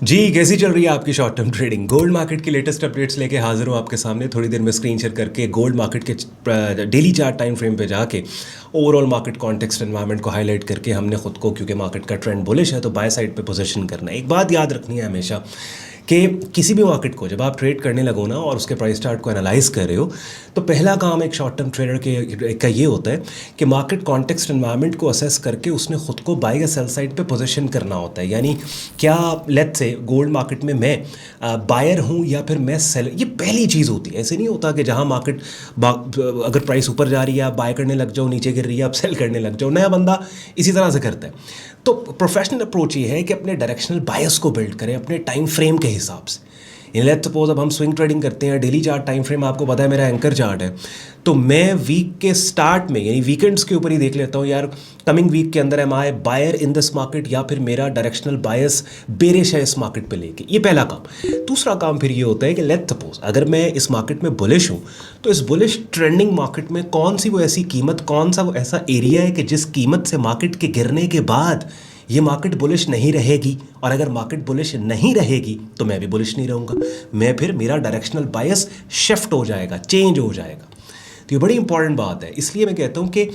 जी कैसी चल रही है आपकी short term trading. Gold market की लेटेस्ट अपडेट्स लेके हाजिर हूँ आपके सामने। थोड़ी देर में स्क्रीन शेयर करके गोल्ड मार्केट के डेली चार्ट टाइम फ्रेम पे जाके ओवरऑल मार्केट कॉन्टेक्स्ट एनवायरनमेंट को हाईलाइट करके हमने खुद को, क्योंकि मार्केट का ट्रेंड बुलिश है तो बाय साइड पे पोजीशन करना है। एक बात याद रखनी है हमेशा कि किसी भी मार्केट को जब आप ट्रेड करने लगो ना और उसके प्राइस चार्ट को एनालाइज कर रहे हो तो पहला काम एक शॉर्ट टर्म ट्रेडर का ये होता है कि मार्केट कॉन्टेक्स्ट एनवायरनमेंट को असेस करके उसने खुद को बाय या सेल साइड पे पोजीशन करना होता है। यानी क्या लेट्स से गोल्ड मार्केट में मैं बायर हूँ या फिर मैं सेलर, ये पहली चीज़ होती है। ऐसे नहीं होता कि जहाँ मार्केट अगर प्राइस ऊपर जा रही है आप बाय करने लग जाओ, नीचे गिर रही है आप सेल करने लग जाओ। नया बंदा इसी तरह से करता है। तो प्रोफेशनल अप्रोच ये है कि अपने डायरेक्शनल बायस को बिल्ड करें अपने टाइम फ्रेम के हिसाब से। इन लेट्स सपोज अब हम स्विंग ट्रेडिंग करते हैं, डेली चार्ट टाइम फ्रेम आपको पता है मेरा एंकर चार्ट है, तो मैं वीक के स्टार्ट में यानी वीकेंड्स के ऊपर ही देख लेता हूँ यार कमिंग वीक के अंदर am I buyer in this market या फिर मेरा डायरेक्शनल बायस बेरिश है इस मार्केट पे लेके। ये पहला काम। दूसरा काम फिर ये होता है कि लेट्स सपोज अगर मैं इस मार्केट में बुलिश हूँ तो इस बुलिश ट्रेंडिंग मार्केट में कौन सी वो ऐसी कीमत, कौन सा वो ऐसा एरिया है कि जिस कीमत से मार्केट के गिरने के बाद ये मार्केट बुलिश नहीं रहेगी, और अगर मार्केट बुलिश नहीं रहेगी तो मैं भी बुलिश नहीं रहूँगा। मैं फिर मेरा डायरेक्शनल बायस शिफ्ट हो जाएगा, चेंज हो जाएगा। तो ये बड़ी इंपॉर्टेंट बात है। इसलिए मैं कहता हूँ कि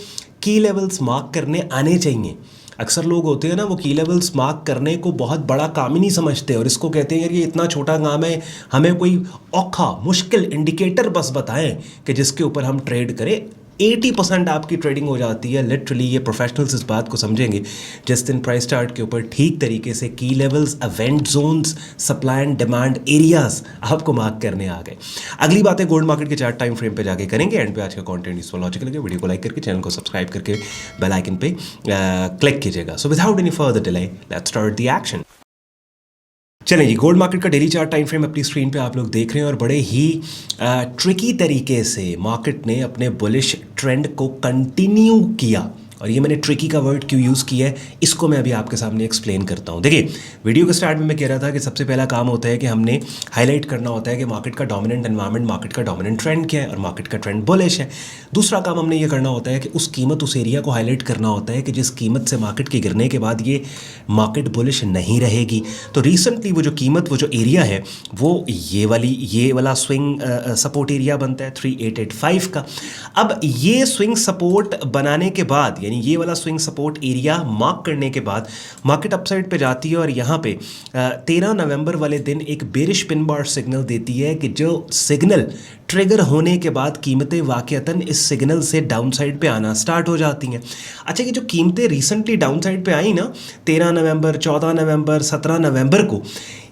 की लेवल्स मार्क करने आने चाहिए। अक्सर लोग होते हैं ना वो की लेवल्स मार्क करने को बहुत बड़ा काम ही नहीं समझते और इसको कहते हैं यार ये इतना छोटा काम है, हमें कोई औखा मुश्किल इंडिकेटर बस बताएं कि जिसके ऊपर हम ट्रेड करें। 80% आपकी ट्रेडिंग हो जाती है लिटरली। ये प्रोफेशनल्स इस बात को समझेंगे जिस दिन प्राइस चार्ट के ऊपर ठीक तरीके से की levels, event zones, supply and demand areas आपको मार्क करने आ गए। अगली बात है गोल्ड मार्केट के चार्ट टाइम फ्रेम पे जाके करेंगे। एंड पे आज का कंटेंट यूजफुल लॉजिकल लगे वीडियो को लाइक करके चैनल को सब्सक्राइब करके बेल आइकन पे क्लिक कीजिएगा। So without any further delay let's start the action. चलिए जी, गोल्ड मार्केट का डेली चार्ट टाइम फ्रेम अपनी स्क्रीन पे आप लोग देख रहे हैं और बड़े ही ट्रिकी तरीके से मार्केट ने अपने बुलिश ट्रेंड को कंटिन्यू किया। और ये मैंने ट्रिकी का वर्ड क्यों यूज़ किया है इसको मैं अभी आपके सामने एक्सप्लेन करता हूँ। देखिए वीडियो के स्टार्ट में मैं कह रहा था कि सबसे पहला काम होता है कि हमने हाईलाइट करना होता है कि मार्केट का डोमिनेंट एनवायरनमेंट, मार्केट का डोमिनेंट ट्रेंड क्या है और मार्केट का ट्रेंड बुलिश है। दूसरा काम हमने ये करना होता है कि उस कीमत, उस एरिया को हाईलाइट करना होता है कि जिस कीमत से मार्केट के गिरने के बाद ये मार्केट बुलिश नहीं रहेगी। तो रिसेंटली वो जो कीमत, वो जो एरिया है वो ये वाला स्विंग सपोर्ट एरिया बनता है 3885 का। अब ये स्विंग सपोर्ट बनाने के बाद यानी ये वाला स्विंग सपोर्ट एरिया मार्क करने के बाद मार्केट अपसाइड पे जाती है और यहाँ पे 13 नवंबर वाले दिन एक बेरिश पिन बार सिग्नल देती है कि जो सिग्नल ट्रिगर होने के बाद कीमतें वाकईतन इस सिग्नल से डाउन साइड पे आना स्टार्ट हो जाती हैं। अच्छा, ये जो कीमतें रिसेंटली डाउन साइड पे आई ना 13 नवंबर, 14 नवंबर, 17 नवंबर को,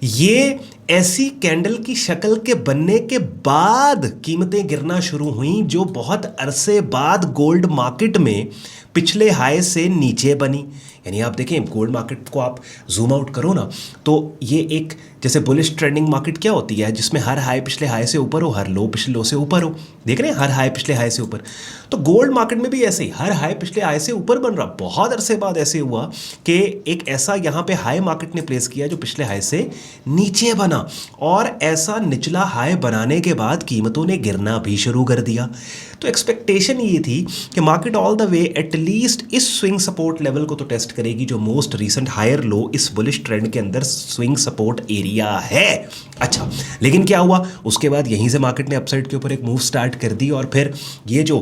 ये ऐसी कैंडल की शक्ल के बनने के बाद कीमतें गिरना शुरू हुई जो बहुत अरसे बाद गोल्ड मार्केट में पिछले हाई से नीचे बनी। यानी आप देखें गोल्ड मार्केट को आप जूम आउट करो ना तो ये एक जैसे बुलिश ट्रेंडिंग मार्केट क्या होती है जिसमें हर हाई पिछले हाई से ऊपर हो, हर लो पिछले लो से ऊपर हो। देख रहे हैं हर हाई पिछले हाई से ऊपर। तो गोल्ड मार्केट में भी ऐसे ही हर हाई पिछले हाई से ऊपर बन रहा। बहुत अरसे बाद ऐसे हुआ कि एक ऐसा यहाँ पे हाई मार्केट ने प्लेस किया जो पिछले हाई से नीचे बना, और ऐसा निचला हाई बनाने के बाद कीमतों ने गिरना भी शुरू कर दिया। तो एक्सपेक्टेशन ये थी कि market all the way at least इस स्विंग सपोर्ट लेवल को तो टेस्ट करेगी जो मोस्ट रीसेंट हायर लो इस बुलिश ट्रेंड के अंदर स्विंग सपोर्ट एरिया है। अच्छा, लेकिन क्या हुआ उसके बाद यहीं से मार्केट ने अपसाइड के ऊपर एक मूव स्टार्ट कर दी और फिर ये जो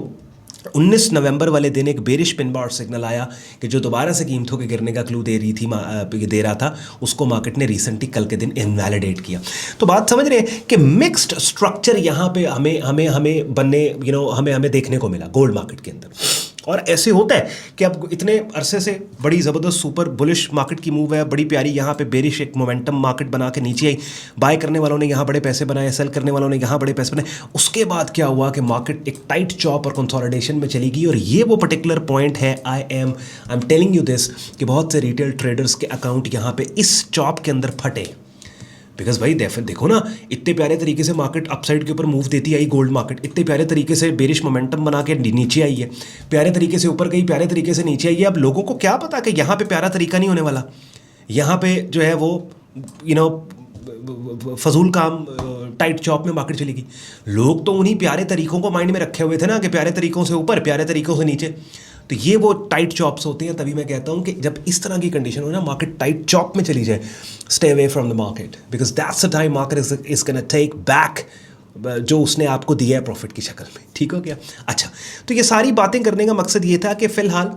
19 नवंबर वाले दिन एक बेरिश पिन बार सिग्नल आया कि जो दोबारा से कीमतों के गिरने का क्लू दे रहा था, उसको मार्केट ने रिसेंटली कल के दिन इनवैलिडेट किया। तो बात समझ रहे हैं कि मिक्स्ड स्ट्रक्चर यहाँ पे हमें बनने हमें देखने को मिला गोल्ड मार्केट के अंदर। और ऐसे होता है कि अब इतने अरसे से बड़ी ज़बरदस्त सुपर बुलिश मार्केट की मूव है, बड़ी प्यारी, यहाँ पे बेरिश एक मोमेंटम मार्केट बना के नीचे आई, बाय करने वालों ने यहाँ बड़े पैसे बनाए, सेल करने वालों ने यहाँ बड़े पैसे बनाए। उसके बाद क्या हुआ कि मार्केट एक टाइट चॉप और कंसोलिडेशन में चली गई। और ये वो पर्टिकुलर पॉइंट है, I am telling you this, कि बहुत से रिटेल ट्रेडर्स के अकाउंट यहाँ पे इस चॉप के अंदर फटे। बिकॉज भाई देखो ना, इतने प्यारे तरीके से मार्केट अपसाइड के ऊपर मूव देती आई गोल्ड मार्केट, इतने प्यारे तरीके से बेरिश मोमेंटम बना के नीचे आई है, प्यारे तरीके से ऊपर गई, प्यारे तरीके से नीचे आई है। अब लोगों को क्या पता कि यहाँ पे प्यारा तरीका नहीं होने वाला, यहाँ पे जो है वो फजूल काम, टाइट चॉप में मार्केट चलेगी। लोग तो उन्हीं प्यारे तरीकों को माइंड में रखे हुए थे ना कि प्यारे तरीकों से ऊपर, प्यारे तरीकों से नीचे। तो ये वो टाइट चॉप्स होते हैं, तभी मैं कहता हूँ कि जब इस तरह की कंडीशन हो ना, मार्केट टाइट चॉप में चली जाए, stay away from the market, because that's the time market is gonna take back जो उसने आपको दिया है प्रॉफिट की शक्ल में। ठीक हो गया? अच्छा, तो ये सारी बातें करने का मकसद ये था कि फिलहाल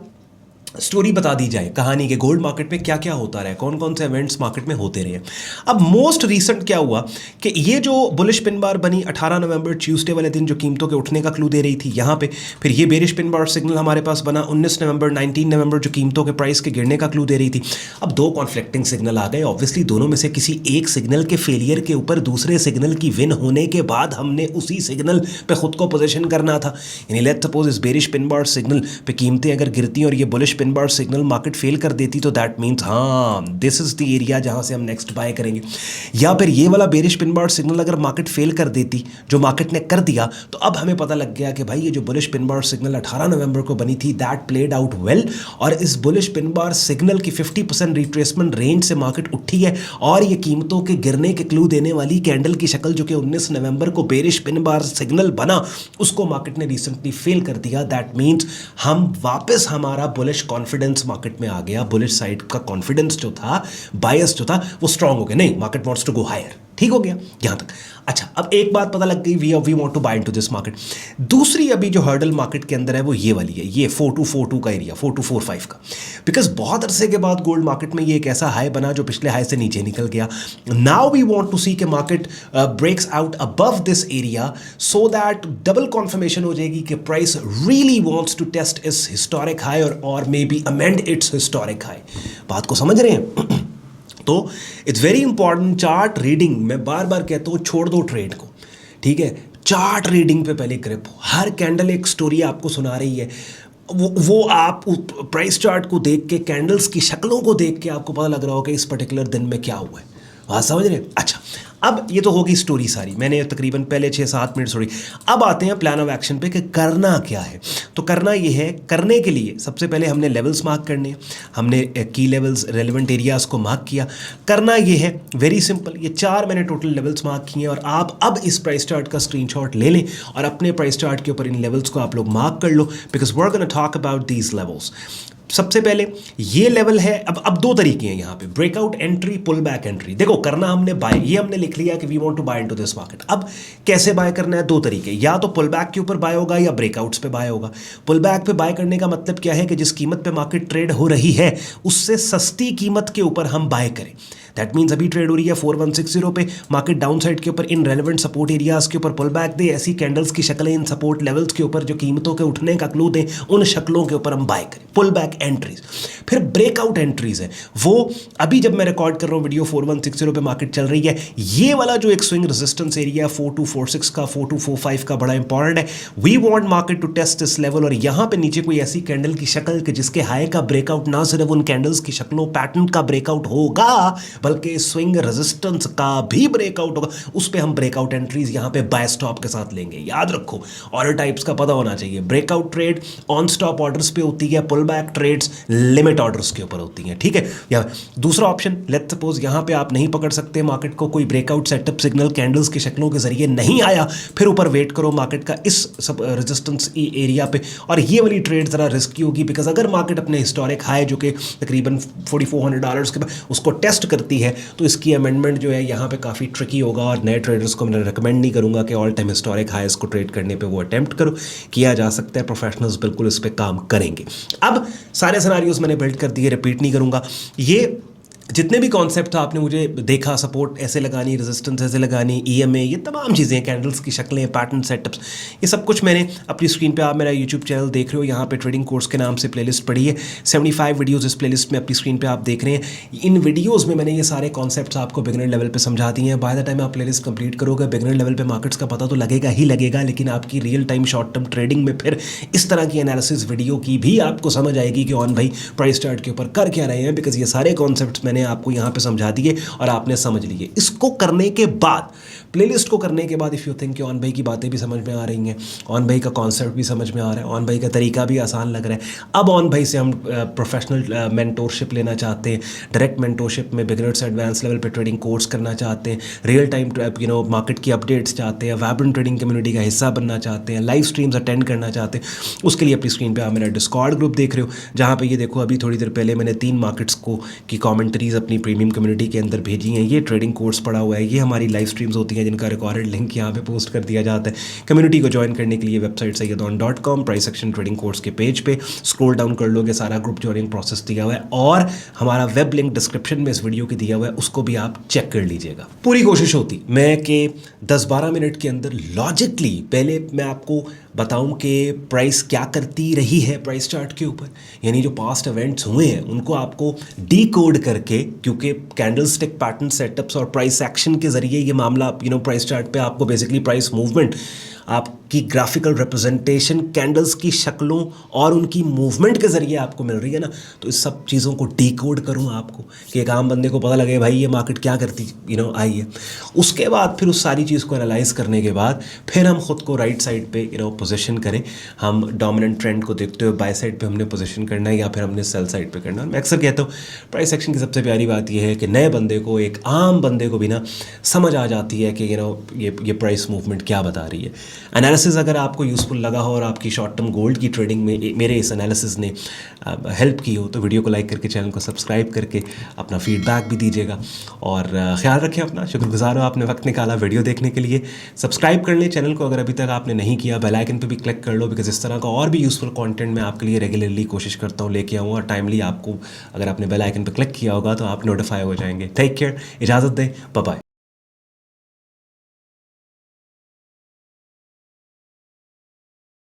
स्टोरी बता दी जाए कहानी के गोल्ड मार्केट में क्या क्या होता रहा है, कौन कौन से इवेंट्स मार्केट में होते रहे। अब मोस्ट रीसेंट क्या हुआ कि ये जो बुलिश पिन बार बनी 18 नवंबर ट्यूसडे वाले दिन, जो कीमतों के उठने का क्लू दे रही थी यहाँ पे, फिर ये बेरिश पिन बार सिग्नल हमारे पास बना 19 नवंबर 19 नवंबर, जो कीमतों के प्राइस के गिरने का क्लू दे रही थी। अब दो कॉन्फ्लिक्टिंग सिग्नल आ गए, ऑब्वियसली दोनों में से किसी एक सिग्नल के फेलियर के ऊपर दूसरे सिग्नल की विन होने के बाद हमने उसी सिग्नल पे खुद को पोजीशन करना था। यानी लेट्स सपोज इस बेरिश पिन बार सिग्नल पे कीमतें अगर गिरती और ये bullish pin bar signal market fail कर देती, तो दैट मींस हाँ दिस इज द एरिया जहां से हम नेक्स्ट बाय करेंगे। या फिर ये वाला बेरिश पिन बार सिग्नल अगर मार्केट फेल कर देती, जो मार्केट ने कर दिया, तो अब हमें पता लग गया कि भाई ये जो बुलिश पिन बार सिग्नल 18 नवंबर को बनी थी, दैट प्लेड आउट वेल, और इस बुलिश पिन बार सिग्नल की 50% रिट्रेसमेंट रेंज से मार्केट उठी है, और ये कीमतों के गिरने के क्लू देने वाली कैंडल की शक्ल जो कि 19 नवंबर को बेरिश पिन बार सिग्नल बना, उसको मार्केट ने रिसेंटली फेल कर दिया। दैट मीन्स हम वापस हमारा बुलिश कॉन्फिडेंस मार्केट में आ गया, बुलिश साइड का कॉन्फिडेंस जो था, बायस जो था, वो स्ट्रांग हो गया, नहीं market wants to go higher. ठीक हो गया यहां तक? अच्छा, अब एक बात पता लग गई, we want to buy into this market. दूसरी अभी जो हर्डल मार्केट के अंदर है वो ये वाली है, ये 4242 का एरिया, 4245 का, बिकॉज बहुत अरसे के बाद गोल्ड मार्केट में ये एक ऐसा हाई बना जो पिछले हाई से नीचे निकल गया। Now we want to see के market breaks out above this area, so that double confirmation हो जाएगी कि price really wants to test its historic high और may be amend its historic high. बात को समझ रहे हैं? तो it's very important chart reading, मैं बार बार कहता हूँ छोड़ दो ट्रेड को, ठीक है? चार्ट रीडिंग पे पहले ग्रिप हो, हर कैंडल एक स्टोरी आपको सुना रही है, वो आप प्राइस चार्ट को देख के, कैंडल्स की शक्लों को देख के आपको पता लग रहा होगा इस पर्टिकुलर दिन में क्या हुआ है। बात समझ रहे हैं? अच्छा, अब ये तो होगी स्टोरी सारी, मैंने तकरीबन पहले 6-7 मिनट स्टोरी। अब आते हैं प्लान ऑफ एक्शन पे कि करना क्या है। तो करना ये है, करने के लिए सबसे पहले हमने लेवल्स मार्क करने हैं, हमने की लेवल्स रेलिवेंट एरियाज़ को मार्क किया। करना ये है वेरी सिंपल, ये 4 मैंने टोटल लेवल्स मार्क किए हैं, और आप अब इस प्राइस चार्ट का स्क्रीनशॉट ले लें और अपने प्राइस चार्ट के ऊपर इन लेवल्स को आप लोग मार्क कर लो, because we are gonna talk about these levels. सबसे पहले ये लेवल है, अब दो तरीके हैं यहाँ पे, breakout entry, pull back entry. देखो करना हमने बाय, ये हमने लिख लिया कि we want to buy into this market. अब कैसे बाय करना है? दो तरीके, या तो पुल बैक के ऊपर बाय होगा या ब्रेकआउट्स पे बाय होगा। पुल बैक पे बाय करने का मतलब क्या है कि जिस कीमत पे मार्केट ट्रेड हो रही है उससे सस्ती कीमत के ऊपर हम बाय करें। दैट मीन्स अभी ट्रेड हो रही है 4160 पे, मार्केट डाउन साइड के ऊपर इन रेलेवेंट सपोर्ट एरियाज के ऊपर पुल बैक दे, ऐसी कैंडल्स की शक्लें इन सपोर्ट लेवल्स के ऊपर जो कीमतों के उठने का क्लू दें, उन शक्लों के ऊपर हम बाय करें, पुल बैक एंट्रीज। फिर ब्रेकआउट एंट्रीज है, वो अभी जब मैं रिकॉर्ड कर रहा हूँ वीडियो 4160 पे मार्केट चल रही है, ये वाला जो एक स्विंग रेजिस्टेंस एरिया 4246 का, 4245 का बड़ा इंपॉर्टेंट है। We want market to test this level, और यहाँ पे नीचे कोई ऐसी कैंडल की शक्ल कि जिसके हाई का ब्रेकआउट ना सिर्फ उन कैंडल्स की शक्लों पैटर्न का ब्रेकआउट होगा, बल्कि स्विंग रेजिस्टेंस का भी ब्रेकआउट होगा, उस पे हम ब्रेकआउट एंट्रीज यहाँ पे बाय स्टॉप के साथ लेंगे। याद रखो, ऑर्डर टाइप्स का पता होना चाहिए। Breakout trade on stop orders पे होती है, pull back trades limit orders के ऊपर होती हैं, ठीक है? या दूसरा ऑप्शन, लेट्स सपोज यहाँ पे आप नहीं पकड़ सकते मार्केट को, कोई ब्रेकआउट सेटअप सिग्नल कैंडल्स की शक्लों के जरिए नहीं आया, फिर ऊपर वेट करो मार्केट का इस सब रेजिस्टेंस एरिया पे। और ये वाली ट्रेड जरा रिस्की होगी, बिकॉज अगर मार्केट अपने हिस्टोरिक हाई जो कि तकरीबन $4400 के बाद उसको टेस्ट करती है, तो इसकी अमेंडमेंट जो है यहाँ पे काफ़ी ट्रिकी होगा, और नए ट्रेडर्स को मैं रिकमेंड नहीं करूँगा कि ऑल टाइम हिस्टोरिक हाईस को ट्रेड करने पे वो अटेम्प्ट करो। किया जा सकता है, प्रोफेशनल्स बिल्कुल इस पे काम करेंगे। अब सारे सिनारियोज मैंने बिल्ड कर दिए, रिपीट नहीं करूँगा। ये जितने भी कॉन्सेप्ट था आपने मुझे देखा, सपोर्ट ऐसे लगानी, रेजिस्टेंस ऐसे लगानी, EMA, ये तमाम चीज़ें, कैंडल्स की शक्लें, पैटर्न सेटअप्स, ये सब कुछ मैंने अपनी स्क्रीन पे, आप मेरा यूट्यूब चैनल देख रहे हो, यहाँ पे ट्रेडिंग कोर्स के नाम से प्लेलिस्ट पड़ी है, 75 वीडियोज़ इस प्लेलिस्ट में अपनी स्क्रीन पे आप देख रहे हैं। इन वीडियोज़ में मैंने ये सारे कॉन्सेप्ट्स आपको बिगिनर लेवल पर समझा दिए हैं। बाय द टाइम आप प्लेलिस्ट कंप्लीट करोगे, बिगिनर लेवल पर मार्केट्स का पता तो लगेगा ही लगेगा, लेकिन आपकी real time short term trading में फिर इस तरह की एनालिसिस वीडियो की भी आपको समझ आएगी कि ऑन भाई प्राइस चार्ट के ऊपर कर क्या रहे हैं, बिकॉज ये सारे कॉन्सेप्ट्स मैंने मैंने आपको यहाँ पे समझा दिए और आपने समझ लिए। इसको करने के बाद, प्लेलिस्ट को करने के बाद, इफ़ यू थिंक कि ऑन भाई की बातें भी समझ में आ रही हैं, ऑन भाई का कॉन्सेप्ट भी समझ में आ रहा है, ऑन भाई का तरीका भी आसान लग रहा है, अब ऑन भाई से हम प्रोफेशनल मेंटोरशिप लेना चाहते हैं, डायरेक्ट मेंटोरशिप में बिगिनर से एडवांस लेवल पे ट्रेडिंग कोर्स करना चाहते हैं, रियल टाइम मार्केट की अपडेट्स चाहते हैं, वाइब्रेंट ट्रेडिंग कम्युनिटी का हिस्सा बनना चाहते हैं, लाइव स्ट्रीम्स अटेंड करना चाहते हैं, उसके लिए अपनी स्क्रीन पे आप मेरा डिस्कॉर्ड ग्रुप देख रहे हो, जहाँ पे ये देखो अभी थोड़ी देर पहले मैंने 3 मार्केट्स को की कमेंट्रीज अपनी प्रीमियम कम्युनिटी के अंदर भेजी हैं। ये ट्रेडिंग कोर्स पड़ा हुआ है, ये हमारी लाइव स्ट्रीम्स होती हैं जिनका रिकॉर्डेड लिंक यहाँ पे पोस्ट कर दिया जाता है। कम्युनिटी को ज्वाइन करने के लिए website sayyadon.com price section trading course के पेज पे स्क्रॉल डाउन कर लोगे, सारा ग्रुप ज्वाइनिंग प्रोसेस दिया हुआ है और हमारा वेब लिंक डिस्क्रिप्शन में इस वीडियो के दिया हुआ है, उसको भी आप चेक कर लीजिएगा। पूरी कोशिश होती मैं कि 10-12 मिनट के अंदर लॉजिकली पहले मैं आपको बताऊं कि प्राइस क्या करती रही है प्राइस चार्ट के ऊपर, यानी जो पास्ट इवेंट्स हुए हैं उनको आपको डीकोड करके, क्योंकि कैंडलस्टिक पैटर्न सेटअप्स और प्राइस एक्शन के जरिए ये मामला प्राइस चार्ट पे आपको बेसिकली प्राइस मूवमेंट, आपकी ग्राफिकल रिप्रेजेंटेशन कैंडल्स की शक्लों और उनकी मूवमेंट के ज़रिए आपको मिल रही है ना, तो इस सब चीज़ों को डीकोड करूँ आपको कि एक आम बंदे को पता लगे भाई ये मार्केट क्या करती आई है। उसके बाद फिर उस सारी चीज़ को एनालाइज करने के बाद फिर हम ख़ुद को राइट साइड पे पोजीशन करें, हम डोमिनेंट ट्रेंड को देखते हुए बाय साइड पे हमने पोजीशन करना है या फिर हमने सेल साइड पे करना है। मैं अक्सर कहता हूँ प्राइस एक्शन की सबसे प्यारी बात यह है कि नए बंदे को, एक आम बंदे को भी ना समझ आ जाती है कि ये प्राइस मूवमेंट क्या बता रही है। एनालिसिस अगर आपको यूज़फुल लगा हो और आपकी शॉर्ट टर्म गोल्ड की ट्रेडिंग में मेरे इस एनालिसिस ने हेल्प की हो तो वीडियो को लाइक करके चैनल को सब्सक्राइब करके अपना फीडबैक भी दीजिएगा और ख्याल रखें अपना। शुक्रगुजार हो आपने वक्त निकाला वीडियो देखने के लिए। सब्सक्राइब कर लें चैनल को अगर अभी तक आपने नहीं किया, बेल आइकन पे भी क्लिक कर लो, बिकॉज इस तरह का और भी यूज़फुल कंटेंट मैं आपके लिए रेगुलरली कोशिश करता हूँ लेके आऊँ और टाइमली आपको, अगर आपने बेल आइकन पर क्लिक किया होगा तो आप नोटिफाई हो जाएंगे। टेक केयर, इजाज़त दें, बाय बाय।